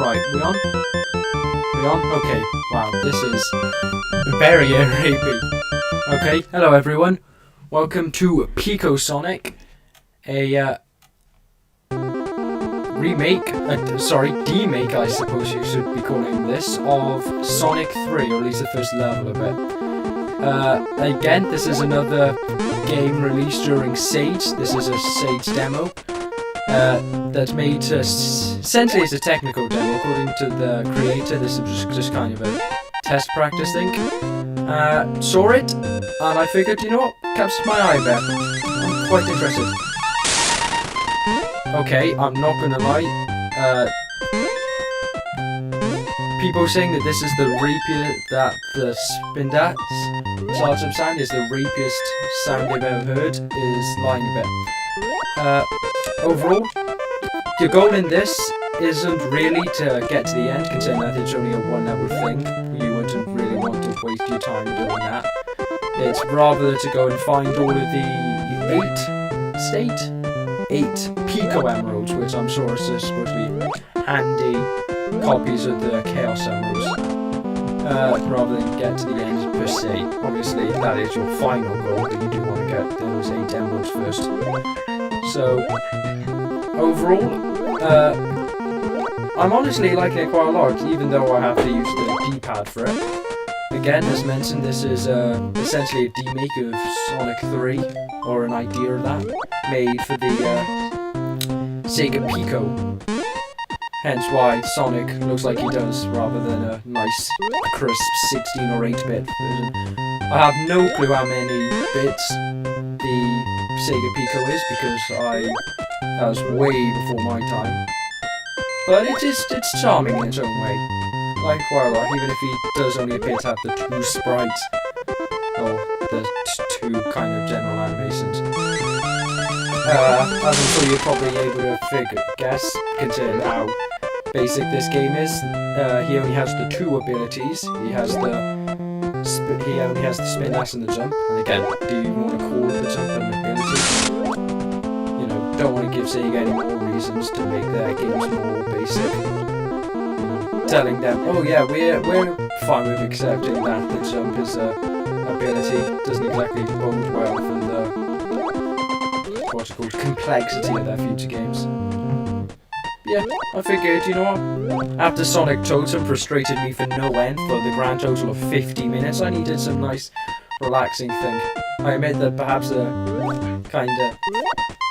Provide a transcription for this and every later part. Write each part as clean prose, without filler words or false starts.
Right, we on? We on? Okay. Wow, this is very rapey. Okay, hello everyone. Welcome to Pico Sonic, a remake, demake I suppose you should be calling this, of Sonic 3, or at least the first level of it. Again, this is another game released during SAIDS. This is a SAIDS demo. That's made essentially as a technical demo. According to the creator, this is just kind of a test practice thing. Saw it, and I figured, you know what, catches my eye there. I'm quite interested. Okay, I'm not gonna lie. People saying that this is the rapiest, that the Spindats startup sound is the rapiest sound they've ever heard, is lying a bit. Overall, your goal in this isn't really to get to the end, considering that it's only a one level thing. You wouldn't really want to waste your time doing that. It's rather to go and find all of the 8 Pico emeralds, which I'm sure are supposed to be handy copies of the Chaos emeralds, rather than get to the end per se. Obviously, that is your final goal, but you do want to get those 8 emeralds first. So, overall, I'm honestly liking it quite a lot, even though I have to use the D-pad for it. Again, as mentioned, this is essentially a demake of Sonic 3, or an idea of that, made for the Sega Pico. Hence why Sonic looks like he does, rather than a nice, crisp 16 or 8-bit version. I have no clue how many bits the Sega Pico is, because that was way before my time. But it's charming in its own way. Like quite a lot, even if he does only appear to have the 2 sprites, or the 2 kind of general animations. As I'm sure you're probably able to guess, considering how basic this game is. He only has the 2 abilities. He only has the spin dash and the jump. And again, do you want to call the jump an ability? You know, don't want to give Sega any more reasons to make their games more basic. Telling them, oh yeah, we're fine with accepting that the jump is a ability. Doesn't exactly bode well for the what's it called, complexity of their future games. Yeah, I figured, you know what, after Sonic Totem frustrated me for no end for the grand total of 50 minutes, I needed some nice, relaxing thing. I admit that perhaps a kinda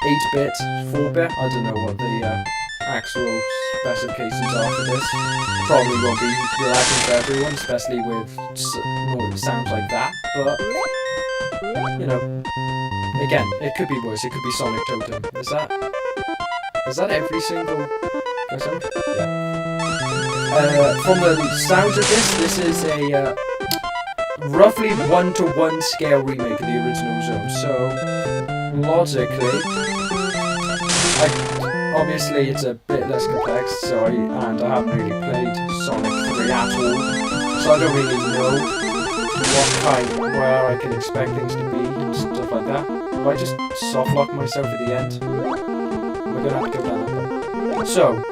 8-bit, 4-bit, I don't know what the actual specifications are for this. Probably won't be relaxing for everyone, especially with sounds like that, but, you know, again, it could be worse. It could be Sonic Totem. Is that every single person? Yeah. From the sounds of this is a roughly 1-to-1 scale remake of the original Zone. So logically, obviously it's a bit less complex. And I haven't really played Sonic 3 at all, so I don't really know where I can expect things to be and stuff like that. If I just soft lock myself at the end, we're gonna have to go down that way. So,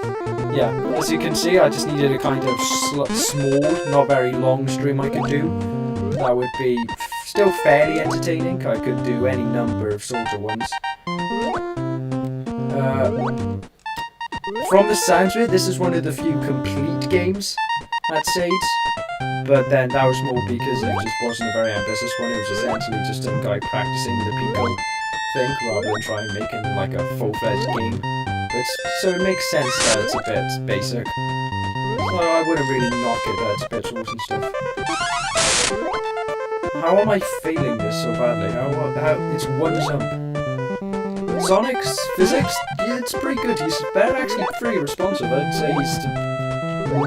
yeah, as you can see, I just needed a kind of small, not very long stream I could do. That would be still fairly entertaining. I could do any number of sorts of ones. From the sounds of it, this is one of the few complete games at SAIDS. But then that was more because it just wasn't a very ambitious one. It was essentially just a guy practicing the Pico thing rather than trying making like a full-fledged game. So it makes sense that it's a bit basic. So I wouldn't really knock it that it's a bit short and stuff. How am I failing this so badly? How it's one jump. Sonic's physics, yeah, it's pretty good. They're actually pretty responsive. I'd say he's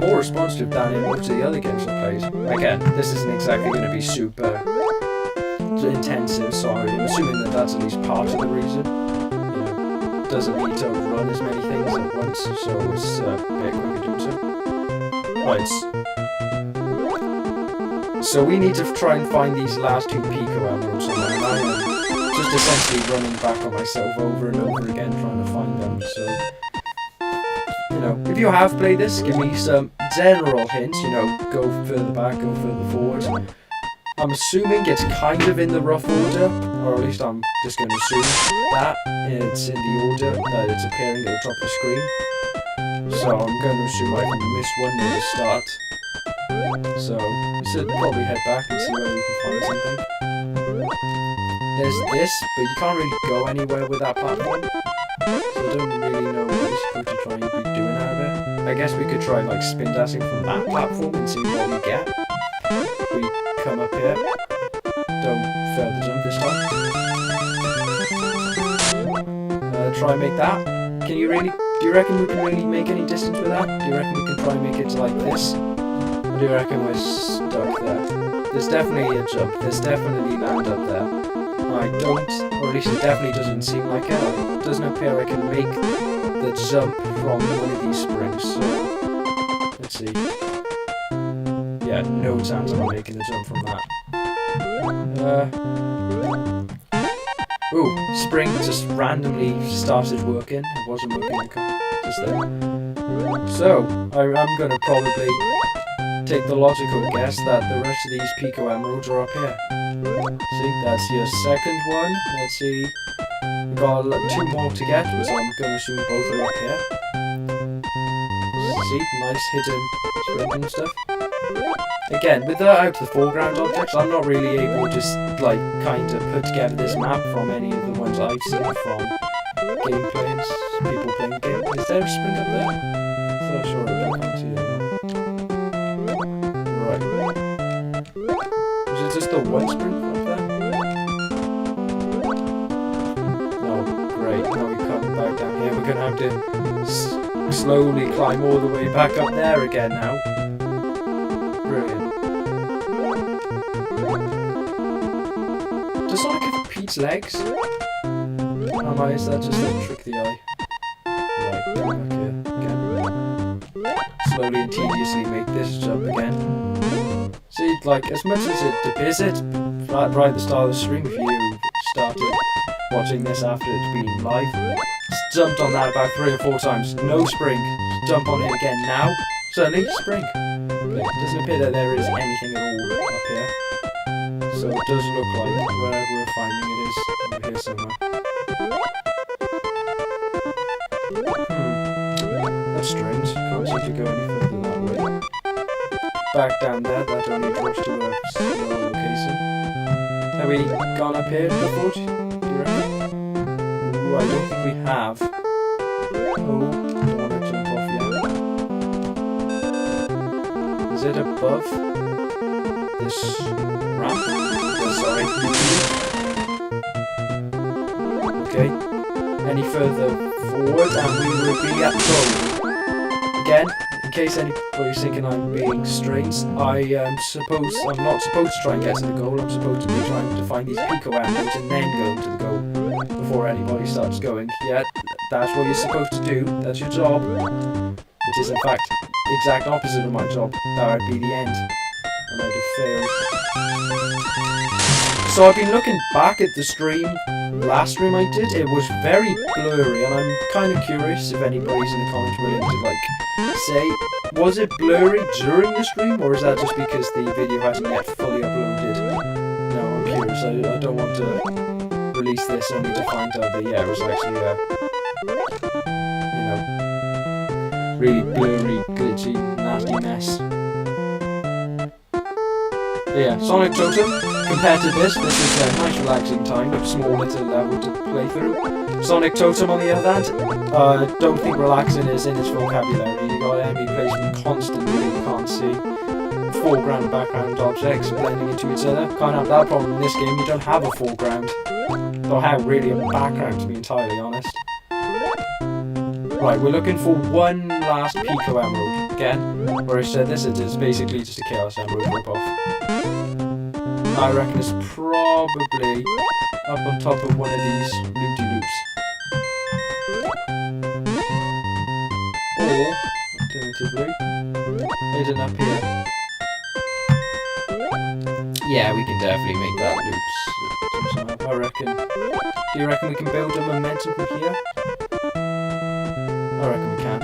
more responsive than in most of the other games I've played. Again, this isn't exactly going to be super intensive, so I'm assuming that that's at least part of the reason. You know, doesn't need to run as many things at once, so it's a bit quicker doing so. Right. So we need to try and find these last 2 Pico emeralds, and I am just essentially running back on myself over and over again trying to find them, so, you know, if you have played this, give me some general hints, you know, go further back, go further forward. I'm assuming it's kind of in the rough order, or at least I'm just going to assume that it's in the order that it's appearing at the top of the screen. So I'm going to assume I haven't missed one near the start. So we should probably head back and see where we can find something. There's this, but you can't really go anywhere with that platform. So I don't really know what we're supposed to try and be doing out of it. I guess we could try like spin dancing from that platform and see what we get. We come up here. Don't fail the jump this time. Try and make that. Can you really? Do you reckon we can really make any distance with that? Do you reckon we can try and make it like this? Or do you reckon we're stuck there? There's definitely a jump. There's definitely land up there. I don't, or at least it definitely doesn't seem like it. It doesn't appear I can make the jump from one of these springs. So let's see. Yeah, no chance of making the jump from that. Ooh, spring just randomly started working. It wasn't working just there. So, I'm going to probably take the logical guess that the rest of these Pico emeralds are up here. See, that's your second one. Let's see. We've got 2 more to get, so I'm going to assume both are up here. See, nice hidden springs and stuff. Again, without the foreground objects, I'm not really able to like kind of put together this map from any of the ones I've seen from gameplays, people playing games. Is there a spring up there? I'm not sure, I can't see it. Right. Is it just the one spring up there? Oh, great. Now we come back down here. We're going to have to slowly climb all the way back up there again now. Brilliant. Does Sonic have Pete's legs? Or is that just a trick the eye? Right, back here again. Slowly and tediously make this jump again. See, like, as much as it appears it, right at the start of the stream, if you started watching this after it's been live, jumped on that about 3 or 4 times, no spring. Jump on it again now, suddenly spring. It doesn't appear that there is anything at all up here. So it does look like wherever we're finding it is over here somewhere. That's strange. Can't seem to go any further that way. Back down there, that only drops to a similar location. Have we gone up here before? Do you reckon? Ooh, I don't think we have. Oh, don't want to jump off yet. Is it above this ramp? Sorry. Okay. Any further forward and we will be at goal. Again, in case anybody's thinking I'm being strange, I'm not supposed to try and get to the goal. I'm supposed to be trying to find these Pico emeralds and then go to the goal before anybody starts going. Yeah, that's what you're supposed to do. That's your job. It is in fact the exact opposite of my job. That would be the end. And I'd have failed. So I've been looking back at the stream, last stream I did, it was very blurry, and I'm kind of curious if anybody's in the comments willing to like say, was it blurry during the stream, or is that just because the video hasn't yet fully uploaded? No, I'm curious, I don't want to release this only to find out that yeah, it was actually a, you know, really blurry, glitchy, nasty mess. But yeah, Sonic Totem, compared to this is a nice relaxing time, a small little level to play through. Sonic Totem on the other hand, don't think relaxing is in its vocabulary. You got enemy placement constantly that you can't see. Foreground and background objects blending into each other. Can't have that problem in this game, you don't have a foreground. Don't have really a background to be entirely honest. Right, we're looking for one last Pico emerald. Again, where I said this is basically just a Chaos Emerald ripoff. I reckon it's probably up on top of one of these loop-de-loops. Or, alternatively, hidden up here. Yeah, we can definitely make that loop. I reckon. Do you reckon we can build a momentum from here? I reckon we can.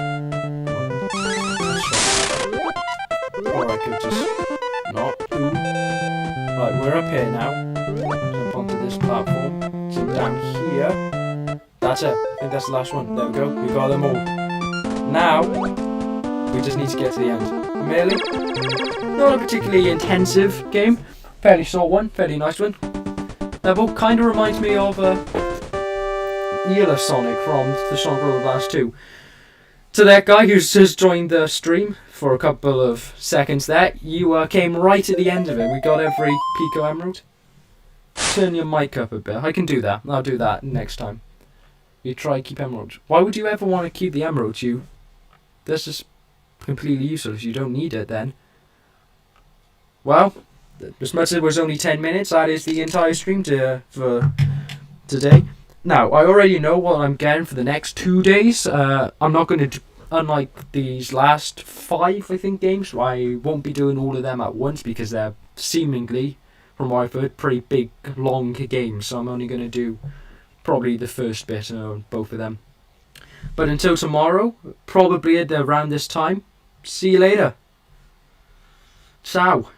we're up here now. Jump onto this platform. Jump down here. That's it. I think that's the last one. There we go. We got them all. Now, we just need to get to the end. Merely, not a particularly intensive game. Fairly short one. Fairly nice one. Level kind of reminds me of Eula Sonic from the Sonic Roller Blast 2. To that guy who's just joined the stream for a couple of seconds there, you came right at the end of it. We got every Pico Emerald. Turn your mic up a bit. I can do that. I'll do that next time. You try to keep emeralds. Why would you ever want to keep the emeralds? That's just completely useless. You don't need it then. Well, as much as it was only 10 minutes, that is the entire stream for today. Now, I already know what I'm getting for the next 2 days. I'm not going to, unlike these last 5, I think, games, I won't be doing all of them at once because they're seemingly, from what I've heard, pretty big, long games. So I'm only going to do probably the first bit of both of them. But until tomorrow, probably at around this time, see you later. Ciao.